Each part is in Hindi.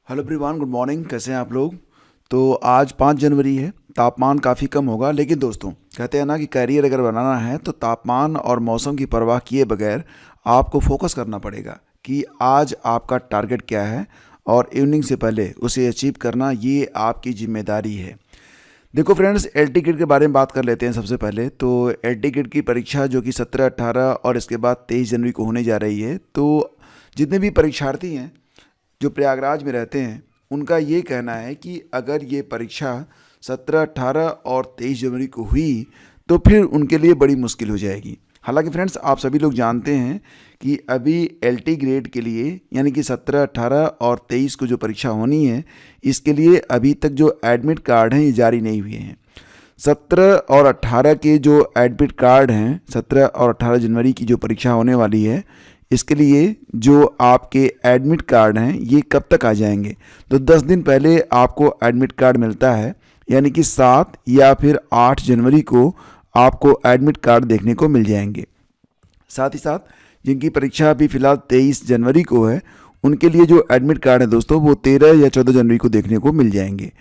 Hello everyone, good morning. कैसे हैं आप लोग? तो आज 5 जनवरी है। तापमान काफ़ी कम होगा, लेकिन दोस्तों कहते हैं ना कि कैरियर अगर बनाना है तो तापमान और मौसम की परवाह किए बगैर आपको फोकस करना पड़ेगा कि आज आपका टारगेट क्या है और इवनिंग से पहले उसे अचीव करना ये आपकी जिम्मेदारी है। देखो फ्रेंड्स, एल टिकट के बारे में बात कर लेते हैं। सबसे पहले तो एल टिकट की परीक्षा जो कि 17, 18 और इसके बाद 23 जनवरी को होने जा रही है। तो जितने भी परीक्षार्थी हैं जो प्रयागराज में रहते हैं, उनका ये कहना है कि अगर ये परीक्षा 17, 18 और 23 जनवरी को हुई तो फिर उनके लिए बड़ी मुश्किल हो जाएगी। हालांकि फ्रेंड्स, आप सभी लोग जानते हैं कि अभी एलटी ग्रेड के लिए यानी कि 17, 18 और 23 को जो परीक्षा होनी है, इसके लिए अभी तक जो एडमिट कार्ड हैं ये जारी नहीं हुए हैं। 17 और 18 के जो एडमिट कार्ड हैं, 17 और 18 जनवरी की जो परीक्षा होने वाली है, इसके लिए जो आपके एडमिट कार्ड हैं ये कब तक आ जाएंगे? तो 10 दिन पहले आपको एडमिट कार्ड मिलता है, यानी कि 7 या फिर 8 जनवरी को आपको एडमिट कार्ड देखने को मिल जाएंगे। साथ ही साथ जिनकी परीक्षा अभी फ़िलहाल 23 जनवरी को है, उनके लिए जो एडमिट कार्ड है दोस्तों, वो 13 या 14 जनवरी को देखने को मिल जाएंगे।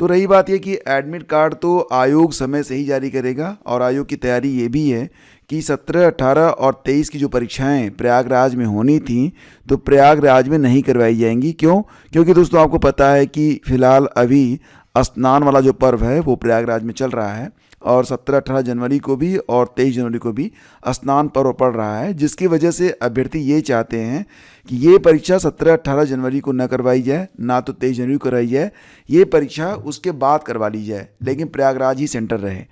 तो रही बात ये कि एडमिट कार्ड तो आयोग समय से ही जारी करेगा, और आयोग की तैयारी ये भी है कि 17, 18 और 23 की जो परीक्षाएं प्रयागराज में होनी थी, तो प्रयागराज में नहीं करवाई जाएंगी। क्यों? क्योंकि दोस्तों आपको पता है कि फ़िलहाल अभी स्नान वाला जो पर्व है वो प्रयागराज में चल रहा है, और 17, 18 जनवरी को भी और 23 जनवरी को भी स्नान पर्व पड़ रहा है, जिसकी वजह से अभ्यर्थी ये चाहते हैं कि ये परीक्षा 17, 18 जनवरी को न करवाई जाए, ना तो 23 जनवरी को करवाई जाए। ये परीक्षा उसके बाद करवा ली जाए, लेकिन प्रयागराज ही सेंटर रहे।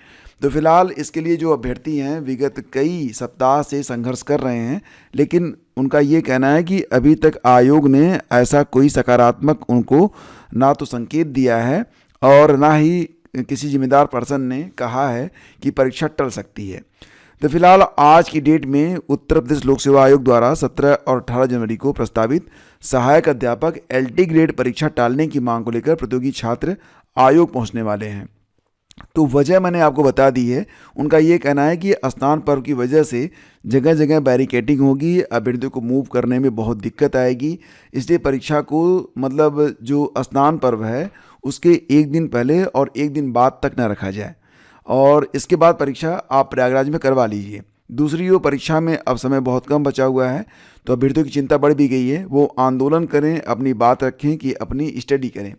तो फिलहाल इसके लिए जो अभ्यर्थी हैं विगत कई सप्ताह से संघर्ष कर रहे हैं, लेकिन उनका ये कहना है कि अभी तक आयोग ने ऐसा कोई सकारात्मक उनको ना तो संकेत दिया है और ना ही किसी जिम्मेदार पर्सन ने कहा है कि परीक्षा टल सकती है। तो फिलहाल आज की डेट में उत्तर प्रदेश लोक सेवा आयोग द्वारा 17 और 18 जनवरी को प्रस्तावित सहायक अध्यापक एलटी ग्रेड परीक्षा टालने की मांग को लेकर प्रतियोगी छात्र आयोग पहुंचने वाले हैं। तो वजह मैंने आपको बता दी है। उनका ये कहना है कि स्नान पर्व की वजह से जगह जगह बैरिकेडिंग होगी, अभ्यर्थियों को मूव करने में बहुत दिक्कत आएगी, इसलिए परीक्षा को मतलब जो स्नान पर्व है उसके एक दिन पहले और एक दिन बाद तक न रखा जाए, और इसके बाद परीक्षा आप प्रयागराज में करवा लीजिए। दूसरी ओर परीक्षा में अब समय बहुत कम बचा हुआ है, तो अभ्यर्थियों की चिंता बढ़ भी गई है। वो आंदोलन करें, अपनी बात रखें कि अपनी स्टडी करें।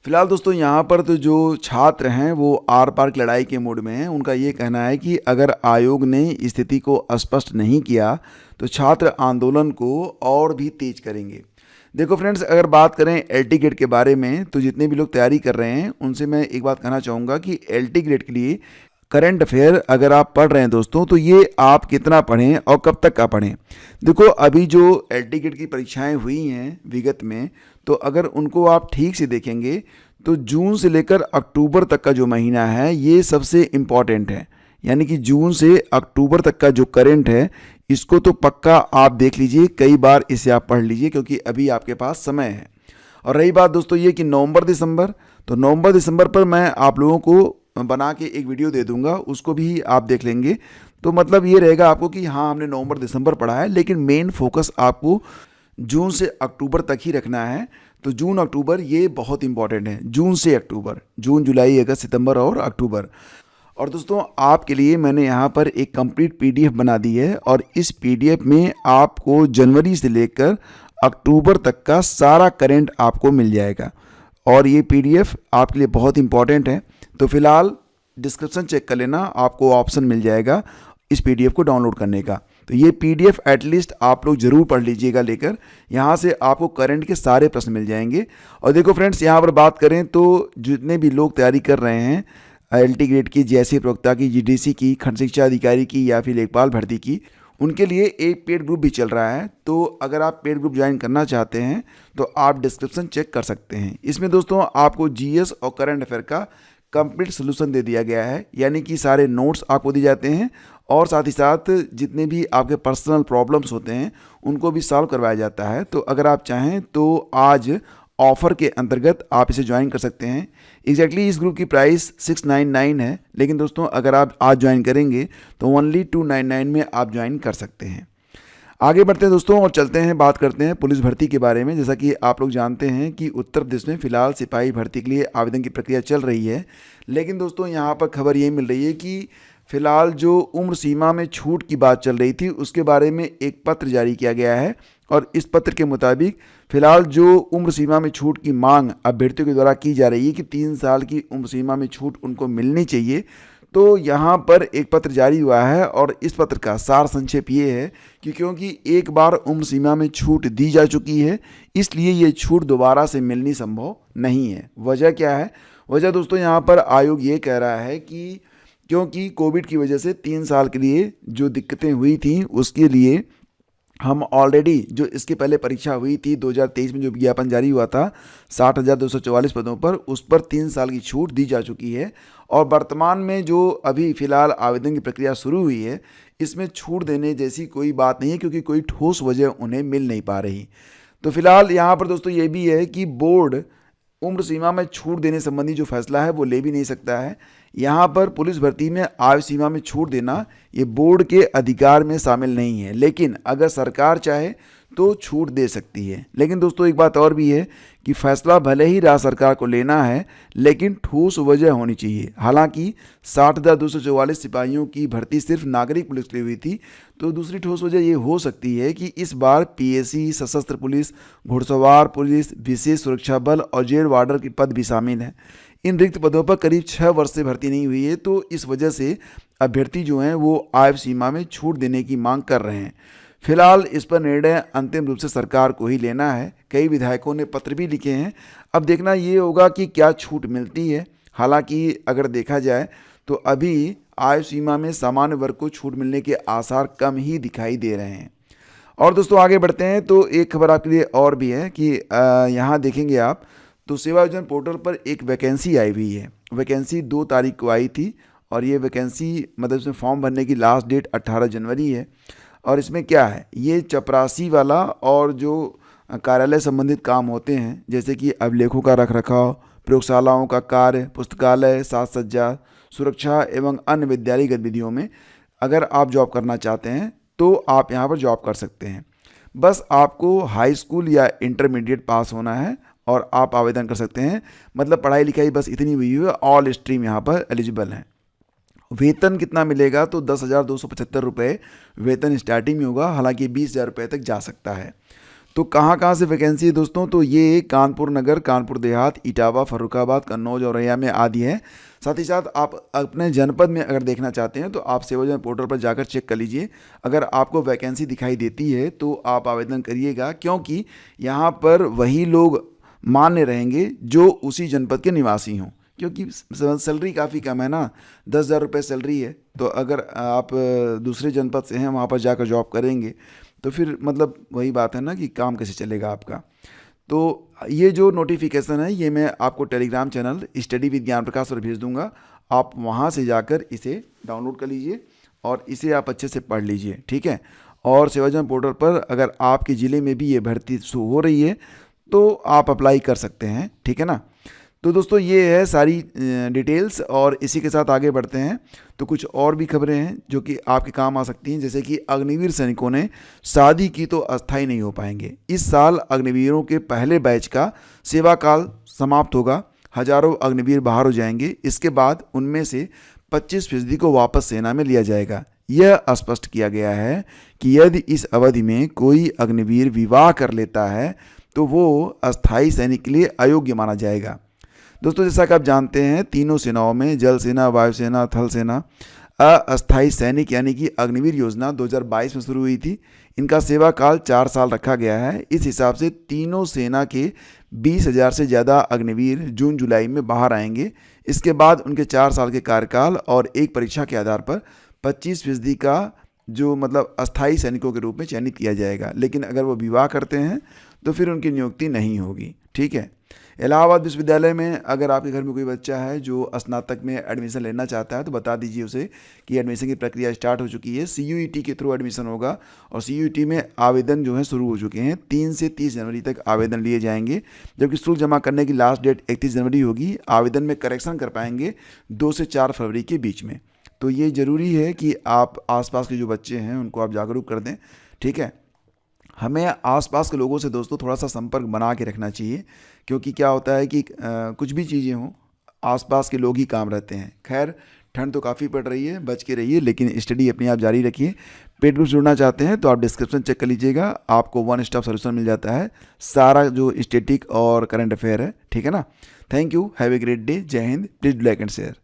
फिलहाल दोस्तों यहाँ पर तो जो छात्र हैं वो आर पार की लड़ाई के मूड में हैं। उनका ये कहना है कि अगर आयोग ने स्थिति को स्पष्ट नहीं किया तो छात्र आंदोलन को और भी तेज करेंगे। देखो फ्रेंड्स, अगर बात करें एल टी ग्रेड के बारे में, तो जितने भी लोग तैयारी कर रहे हैं उनसे मैं एक बात कहना चाहूँगा कि एल टी ग्रेड के लिए करंट अफेयर अगर आप पढ़ रहे हैं दोस्तों, तो ये आप कितना पढ़ें और कब तक का पढ़ें। देखो अभी जो एल टी ग्रेड की परीक्षाएं हुई हैं विगत में, तो अगर उनको आप ठीक से देखेंगे तो जून से लेकर अक्टूबर तक का जो महीना है ये सबसे इम्पॉर्टेंट है। यानी कि जून से अक्टूबर तक का जो करंट है, इसको तो पक्का आप देख लीजिए, कई बार इसे आप पढ़ लीजिए, क्योंकि अभी आपके पास समय है। और रही बात दोस्तों ये कि नवंबर दिसंबर, तो नवंबर दिसंबर पर मैं आप लोगों को बना के एक वीडियो दे दूंगा, उसको भी आप देख लेंगे। तो मतलब ये रहेगा आपको कि हाँ, हमने नवंबर दिसंबर पढ़ा है, लेकिन मेन फोकस आपको जून से अक्टूबर तक ही रखना है। तो जून अक्टूबर ये बहुत इंपॉर्टेंट है। जून से अक्टूबर, जून जुलाई अगस्त सितंबर और अक्टूबर। और दोस्तों आपके लिए मैंने यहाँ पर एक कंप्लीट पीडीएफ बना दी है, और इस पीडीएफ में आपको जनवरी से लेकर अक्टूबर तक का सारा करंट आपको मिल जाएगा, और ये पीडीएफ आपके लिए बहुत इंपॉर्टेंट है। तो फिलहाल डिस्क्रिप्शन चेक कर लेना, आपको ऑप्शन मिल जाएगा इस पीडीएफ को डाउनलोड करने का। तो ये पीडीएफ एटलीस्ट आप लोग ज़रूर पढ़ लीजिएगा लेकर, यहाँ से आपको करंट के सारे प्रश्न मिल जाएंगे। और देखो फ्रेंड्स, यहाँ पर बात करें तो जितने भी लोग तैयारी कर रहे हैं एल टी ग्रेड की, जैसे प्रवक्ता की, जीडीसी की, खंड शिक्षा अधिकारी की या फिर लेखपाल भर्ती की, उनके लिए एक पेड ग्रुप भी चल रहा है। तो अगर आप पेड ग्रुप ज्वाइन करना चाहते हैं तो आप डिस्क्रिप्शन चेक कर सकते हैं। इसमें दोस्तों आपको जीएस और करंट अफेयर का कंप्लीट सोल्यूशन दे दिया गया है, यानी कि सारे नोट्स आपको दिए जाते हैं, और साथ ही साथ जितने भी आपके पर्सनल प्रॉब्लम्स होते हैं उनको भी सॉल्व करवाया जाता है। तो अगर आप चाहें तो आज ऑफ़र के अंतर्गत आप इसे ज्वाइन कर सकते हैं। एग्जैक्टली इस ग्रुप की प्राइस 699 है, लेकिन दोस्तों अगर आप आज ज्वाइन करेंगे तो ओनली 299 में आप ज्वाइन कर सकते हैं। आगे बढ़ते हैं दोस्तों और चलते हैं, बात करते हैं पुलिस भर्ती के बारे में। जैसा कि आप लोग जानते हैं कि उत्तर प्रदेश में फ़िलहाल सिपाही भर्ती के लिए आवेदन की प्रक्रिया चल रही है। लेकिन दोस्तों यहाँ पर खबर ये मिल रही है कि फ़िलहाल जो उम्र सीमा में छूट की बात चल रही थी उसके बारे में एक पत्र जारी किया गया है और इस पत्र के मुताबिक फ़िलहाल जो उम्र सीमा में छूट की मांग अभ्यर्थियों के द्वारा की जा रही है कि 3 साल की उम्र सीमा में छूट उनको मिलनी चाहिए। तो यहाँ पर एक पत्र जारी हुआ है और इस पत्र का सार संक्षेप ये है कि क्योंकि एक बार उम्र सीमा में छूट दी जा चुकी है, इसलिए ये छूट दोबारा से मिलनी संभव नहीं है। वजह क्या है? वजह दोस्तों यहाँ पर आयोग ये कह रहा है कि क्योंकि कोविड की वजह से 3 साल के लिए जो दिक्कतें हुई थी उसके लिए हम ऑलरेडी जो इसके पहले परीक्षा हुई थी 2023 में जो विज्ञापन जारी हुआ था 60,244 पदों पर, उस पर 3 साल की छूट दी जा चुकी है। और वर्तमान में जो अभी फ़िलहाल आवेदन की प्रक्रिया शुरू हुई है इसमें छूट देने जैसी कोई बात नहीं है, क्योंकि कोई ठोस वजह उन्हें मिल नहीं पा रही। तो फिलहाल यहाँ पर दोस्तों ये भी है कि बोर्ड उम्र सीमा में छूट देने संबंधी जो फैसला है वो ले भी नहीं सकता है। यहाँ पर पुलिस भर्ती में आयु सीमा में छूट देना ये बोर्ड के अधिकार में शामिल नहीं है, लेकिन अगर सरकार चाहे तो छूट दे सकती है। लेकिन दोस्तों एक बात और भी है कि फैसला भले ही राज्य सरकार को लेना है, लेकिन ठोस वजह होनी चाहिए। हालांकि 60,244 सिपाहियों की भर्ती सिर्फ नागरिक पुलिस के लिए हुई थी, तो दूसरी ठोस वजह ये हो सकती है कि इस बार पीएसी, सशस्त्र पुलिस, घुड़सवार पुलिस, विशेष सुरक्षा बल और जेल वार्डर के पद भी शामिल हैं। इन रिक्त पदों पर करीब 6 वर्ष से भर्ती नहीं हुई है, तो इस वजह से अभ्यर्थी जो हैं वो आयु सीमा में छूट देने की मांग कर रहे हैं। फिलहाल इस पर निर्णय अंतिम रूप से सरकार को ही लेना है। कई विधायकों ने पत्र भी लिखे हैं। अब देखना ये होगा कि क्या छूट मिलती है। हालांकि अगर देखा जाए तो अभी आयु सीमा में सामान्य वर्ग को छूट मिलने के आसार कम ही दिखाई दे रहे हैं। और दोस्तों आगे बढ़ते हैं तो एक खबर आपके लिए और भी है कि यहाँ देखेंगे आप तो सेवा योजना पोर्टल पर एक वैकेंसी आई हुई है। वैकेंसी 2 तारीख को आई थी और ये वैकेंसी मतलब इसमें फॉर्म भरने की लास्ट डेट 18 जनवरी है। और इसमें क्या है, ये चपरासी वाला और जो कार्यालय संबंधित काम होते हैं जैसे कि अभिलेखों का रखरखाव, प्रयोगशालाओं का कार्य, पुस्तकालय, साज सज्जा, सुरक्षा एवं अन्य विद्यालयी गतिविधियों में अगर आप जॉब करना चाहते हैं तो आप यहाँ पर जॉब कर सकते हैं। बस आपको हाई स्कूल या इंटरमीडिएट पास होना है और आप आवेदन कर सकते हैं। मतलब पढ़ाई लिखाई बस इतनी हुई है, ऑल स्ट्रीम यहाँ पर एलिजिबल हैं। वेतन कितना मिलेगा तो 10,275 रुपये वेतन स्टार्टिंग में होगा, हालांकि 20,000 रुपये तक जा सकता है। तो कहाँ से वैकेंसी है दोस्तों, तो ये कानपुर नगर, कानपुर देहात, इटावा, फर्रुखाबाद, कन्नौज, औरैया में आदि है। साथ ही साथ आप अपने जनपद में अगर देखना चाहते हैं तो आप सेवा योजना पोर्टल पर जाकर चेक कर लीजिए। अगर आपको वैकेंसी दिखाई देती है तो आप आवेदन करिएगा, क्योंकि यहाँ पर वही लोग मान्य रहेंगे जो उसी जनपद के निवासी हों, क्योंकि सैलरी काफ़ी कम है ना, 10,000 रुपये सैलरी है। तो अगर आप दूसरे जनपद से हैं वहाँ पर जाकर जॉब करेंगे तो फिर मतलब वही बात है ना कि काम कैसे चलेगा आपका। तो ये जो नोटिफिकेशन है ये मैं आपको टेलीग्राम चैनल स्टडी विद ज्ञान प्रकाश पर भेज दूंगा। आप वहाँ से जाकर इसे डाउनलोड कर लीजिए और इसे आप अच्छे से पढ़ लीजिए, ठीक है। और सेवा योजना पोर्टल पर अगर आपके ज़िले में भी ये भर्ती शो हो रही है तो आप अप्लाई कर सकते हैं, ठीक है ना। तो दोस्तों ये है सारी डिटेल्स और इसी के साथ आगे बढ़ते हैं तो कुछ और भी खबरें हैं जो कि आपके काम आ सकती हैं। जैसे कि अग्निवीर सैनिकों ने शादी की तो अस्थायी नहीं हो पाएंगे। इस साल अग्निवीरों के पहले बैच का सेवा काल समाप्त होगा। हजारों अग्निवीर बाहर हो जाएंगे। इसके बाद उनमें से 25% को वापस सेना में लिया जाएगा। यह स्पष्ट किया गया है कि यदि इस अवधि में कोई अग्निवीर विवाह कर लेता है तो वो अस्थायी सैनिक के लिए अयोग्य माना जाएगा। दोस्तों जैसा कि आप जानते हैं तीनों सेनाओं में जल सेना, वायुसेना, थल सेना अस्थायी सैनिक यानी कि अग्निवीर योजना 2022 में शुरू हुई थी। इनका सेवा काल 4 साल रखा गया है। इस हिसाब से तीनों सेना के 20,000 से ज़्यादा अग्निवीर जून जुलाई में बाहर आएंगे। इसके बाद उनके 4 साल के कार्यकाल और एक परीक्षा के आधार पर 25% का जो मतलब अस्थायी सैनिकों के रूप में चयनित किया जाएगा। लेकिन अगर वो विवाह करते हैं तो फिर उनकी नियुक्ति नहीं होगी, ठीक है। इलाहाबाद विश्वविद्यालय में अगर आपके घर में कोई बच्चा है जो स्नातक में एडमिशन लेना चाहता है तो बता दीजिए उसे कि एडमिशन की प्रक्रिया स्टार्ट हो चुकी है। CUET के थ्रू एडमिशन होगा और CUET में आवेदन जो है शुरू हो चुके हैं। 3 से 30 जनवरी तक आवेदन लिए जाएंगे, जबकि शुल्क जमा करने की लास्ट डेट 31 जनवरी होगी। आवेदन में करेक्शन कर पाएंगे 2 से 4 फरवरी के बीच में। तो ये ज़रूरी है कि आप आसपास के जो बच्चे हैं उनको आप जागरूक कर दें, ठीक है। हमें आसपास के लोगों से दोस्तों थोड़ा सा संपर्क बना के रखना चाहिए, क्योंकि क्या होता है कि कुछ भी चीज़ें हों, आसपास के लोग ही काम रहते हैं। खैर, ठंड तो काफ़ी पड़ रही है, बच के रहिए, लेकिन स्टडी अपनी आप जारी रखिए। पेड ग्रुप जुड़ना चाहते हैं तो आप डिस्क्रिप्शन चेक कर लीजिएगा, आपको वन स्टॉप सोल्यूशन मिल जाता है, सारा जो स्टैटिक और करंट अफेयर है, ठीक है ना। Thank you, have a great day, जय Hind, please like and share.